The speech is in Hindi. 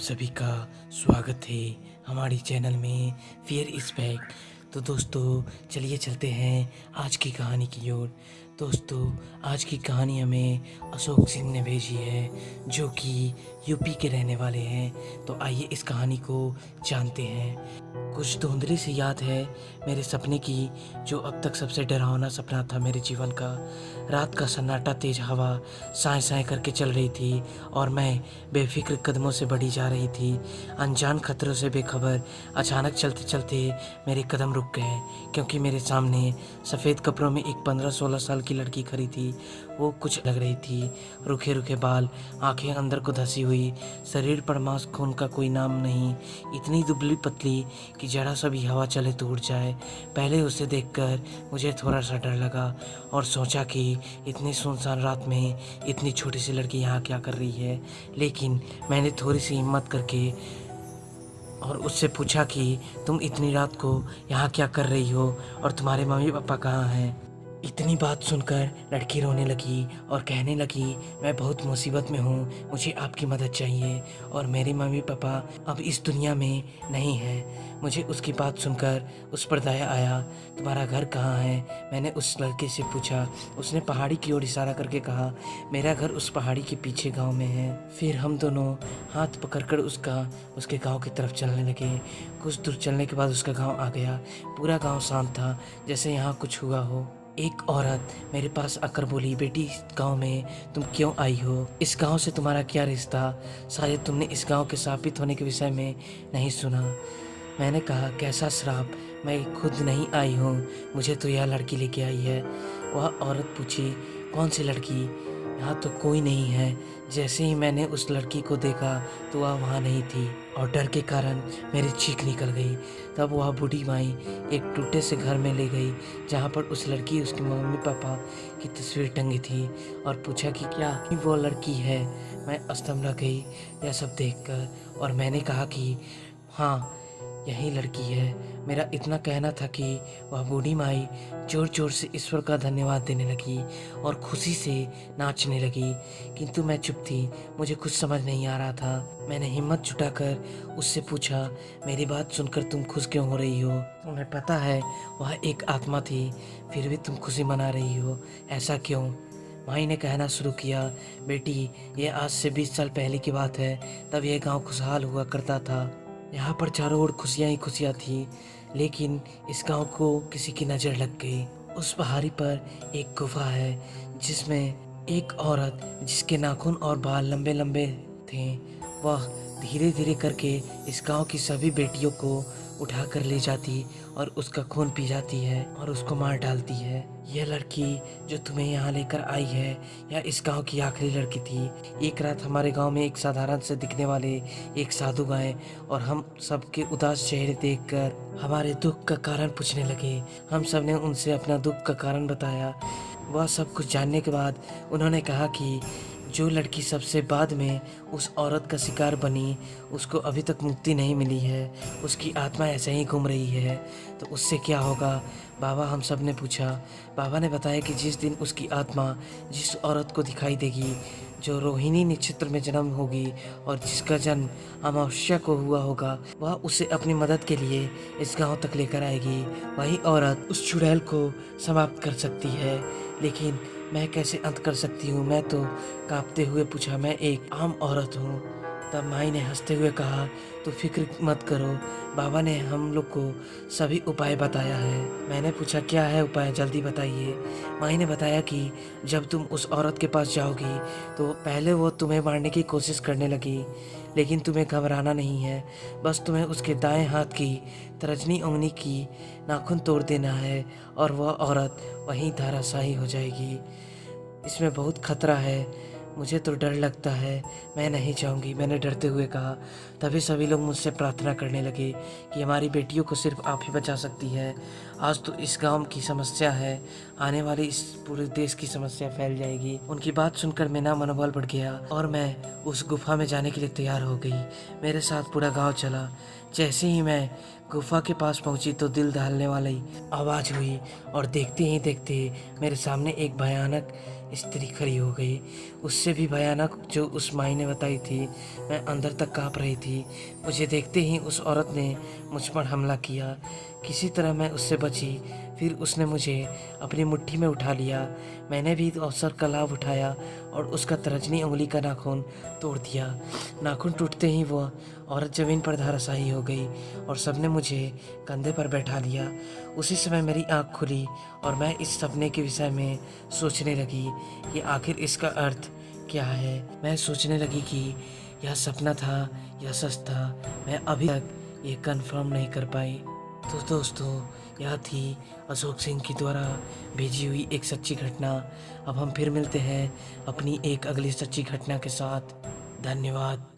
सभी का स्वागत है हमारी चैनल में फियर इज़ बैक। तो दोस्तों चलिए चलते हैं आज की कहानी की ओर। दोस्तों आज की कहानी हमें अशोक सिंह ने भेजी है जो कि यूपी के रहने वाले हैं। तो आइए इस कहानी को जानते हैं। कुछ धुंधली सी याद है मेरे सपने की, जो अब तक सबसे डरावना सपना था मेरे जीवन का। रात का सन्नाटा, तेज हवा साए साए करके चल रही थी और मैं बेफिक्र कदमों से बढ़ी जा रही थी, अनजान खतरों से बेखबर। अचानक चलते चलते मेरे कदम रुक गए, क्योंकि मेरे सामने सफ़ेद कपड़ों में एक 15-16 साल की लड़की खड़ी थी। वो कुछ लग रही थी, रूखे रूखे बाल, आंखें अंदर को धसी हुई, शरीर पर मांस खून का कोई नाम नहीं, इतनी दुबली पतली कि जरा सा भी हवा चले तो उड़ जाए। पहले उसे देखकर मुझे थोड़ा सा डर लगा और सोचा कि इतनी सुनसान रात में इतनी छोटी सी लड़की यहाँ क्या कर रही है। लेकिन मैंने थोड़ी सी हिम्मत करके और उससे पूछा कि तुम इतनी रात को यहाँ क्या कर रही हो और तुम्हारे मम्मी पापा कहाँ हैं। इतनी बात सुनकर लड़की रोने लगी और कहने लगी, मैं बहुत मुसीबत में हूँ, मुझे आपकी मदद चाहिए और मेरे मम्मी पापा अब इस दुनिया में नहीं हैं। मुझे उसकी बात सुनकर उस पर दया आया। तुम्हारा घर कहाँ है? मैंने उस लड़के से पूछा। उसने पहाड़ी की ओर इशारा करके कहा, मेरा घर उस पहाड़ी के पीछे गांव में है। फिर हम दोनों हाथ पकड़कर उसके गांव की तरफ चलने लगे। कुछ दूर चलने के बाद उसका गांव आ गया। पूरा गांव शांत था, जैसे यहाँ कुछ हुआ हो। एक औरत मेरे पास आकर बोली, बेटी इस गांव में तुम क्यों आई हो? इस गांव से तुम्हारा क्या रिश्ता? शायद तुमने इस गांव के शापित होने के विषय में नहीं सुना। मैंने कहा, कैसा श्राप? मैं खुद नहीं आई हूँ, मुझे तो यह लड़की लेके आई है। वह औरत पूछी, कौन सी लड़की? यहाँ तो कोई नहीं है। जैसे ही मैंने उस लड़की को देखा तो वह वहाँ नहीं थी और डर के कारण मेरी चीख निकल गई। तब वह बूढ़ी माई एक टूटे से घर में ले गई, जहाँ पर उस लड़की, उसके मम्मी पापा की तस्वीर टंगी थी, और पूछा कि क्या वो लड़की है। मैं अस्तम रह गई यह सब देखकर, और मैंने कहा कि हाँ, यही लड़की है। मेरा इतना कहना था कि वह बूढ़ी माई जोर जोर से ईश्वर का धन्यवाद देने लगी और खुशी से नाचने लगी, किंतु मैं चुप थी। मुझे कुछ समझ नहीं आ रहा था। मैंने हिम्मत जुटाकर उससे पूछा, मेरी बात सुनकर तुम खुश क्यों हो रही हो? तुम्हें पता है वह एक आत्मा थी, फिर भी तुम खुशी मना रही हो, ऐसा क्यों? माई ने कहना शुरू किया, बेटी ये आज से 20 साल पहले की बात है। तब यह गांव खुशहाल हुआ करता था। यहाँ पर चारों ओर खुशियाँ ही खुशियाँ थी। लेकिन इस गांव को किसी की नज़र लग गई। उस पहाड़ी पर एक गुफा है, जिसमें एक औरत, जिसके नाखून और बाल लंबे लंबे थे, वह धीरे धीरे करके इस गांव की सभी बेटियों को उठा कर ले जाती और उसका खून पी जाती है और उसको मार डालती है। यह लड़की जो तुम्हें यहाँ लेकर आई है, यह इस गांव की आखिरी लड़की थी। एक रात हमारे गांव में एक साधारण से दिखने वाले एक साधु आए और हम सबके उदास चेहरे देखकर हमारे दुख का कारण पूछने लगे। हम सब ने उनसे अपना दुख का कारण बताया। वह सब कुछ जानने के बाद उन्होंने कहा कि जो लड़की सबसे बाद में उस औरत का शिकार बनी, उसको अभी तक मुक्ति नहीं मिली है। उसकी आत्मा ऐसे ही घूम रही है, तो उससे क्या होगा? बाबा, हम सब ने पूछा। बाबा ने बताया कि जिस दिन उसकी आत्मा जिस औरत को दिखाई देगी, जो रोहिणी नक्षत्र में जन्म होगी और जिसका जन्म अमावस्या को हुआ होगा, वह उसे अपनी मदद के लिए इस गांव तक लेकर आएगी। वही औरत उस चुड़ैल को समाप्त कर सकती है। लेकिन मैं कैसे अंत कर सकती हूँ? मैं तो कांपते हुए पूछा, मैं एक आम औरत हूँ। तब माई ने हंसते हुए कहा, तो फिक्र मत करो, बाबा ने हम लोग को सभी उपाय बताया है। मैंने पूछा, क्या है उपाय, जल्दी बताइए। माई ने बताया कि जब तुम उस औरत के पास जाओगी तो पहले वो तुम्हें मारने की कोशिश करने लगी, लेकिन तुम्हें घबराना नहीं है। बस तुम्हें उसके दाएं हाथ की तर्जनी उंगली की नाखून तोड़ देना है और वह औरत वहीं धराशायी हो जाएगी। इसमें बहुत खतरा है, मुझे तो डर लगता है, मैं नहीं जाऊंगी, मैंने डरते हुए कहा। तभी सभी लोग मुझसे प्रार्थना करने लगे कि हमारी बेटियों को सिर्फ आप ही बचा सकती है। आज तो इस गांव की समस्या है, आने वाली इस पूरे देश की समस्या फैल जाएगी। उनकी बात सुनकर मेरा मनोबल बढ़ गया और मैं उस गुफा में जाने के लिए तैयार हो गई। मेरे साथ पूरा गाँव चला। जैसे ही मैं गुफा के पास पहुंची तो दिल दहलने वाली आवाज़ हुई और देखते ही देखते मेरे सामने एक भयानक स्त्री खड़ी हो गई। उससे भी भयानक जो उस माई ने बताई थी। मैं अंदर तक काँप रही थी। मुझे देखते ही उस औरत ने मुझ पर हमला किया। किसी तरह मैं उससे बची। फिर उसने मुझे अपनी मुट्ठी में उठा लिया। मैंने भी अवसर का लाभ उठाया और उसका तर्जनी उंगली का नाखून तोड़ दिया। नाखून टूटते ही वह औरत ज़मीन पर धराशायी हो गई और सबने मुझे कंधे पर बैठा लिया। उसी समय मेरी आँख खुली और मैं इस सपने के विषय में सोचने लगी कि आखिर इसका अर्थ क्या है। मैं सोचने लगी कि यह सपना था या सच था। मैं अभी तक ये कंफर्म नहीं कर पाई। तो दोस्तों, यह थी अशोक सिंह की द्वारा भेजी हुई एक सच्ची घटना। अब हम फिर मिलते हैं अपनी एक अगली सच्ची घटना के साथ। धन्यवाद।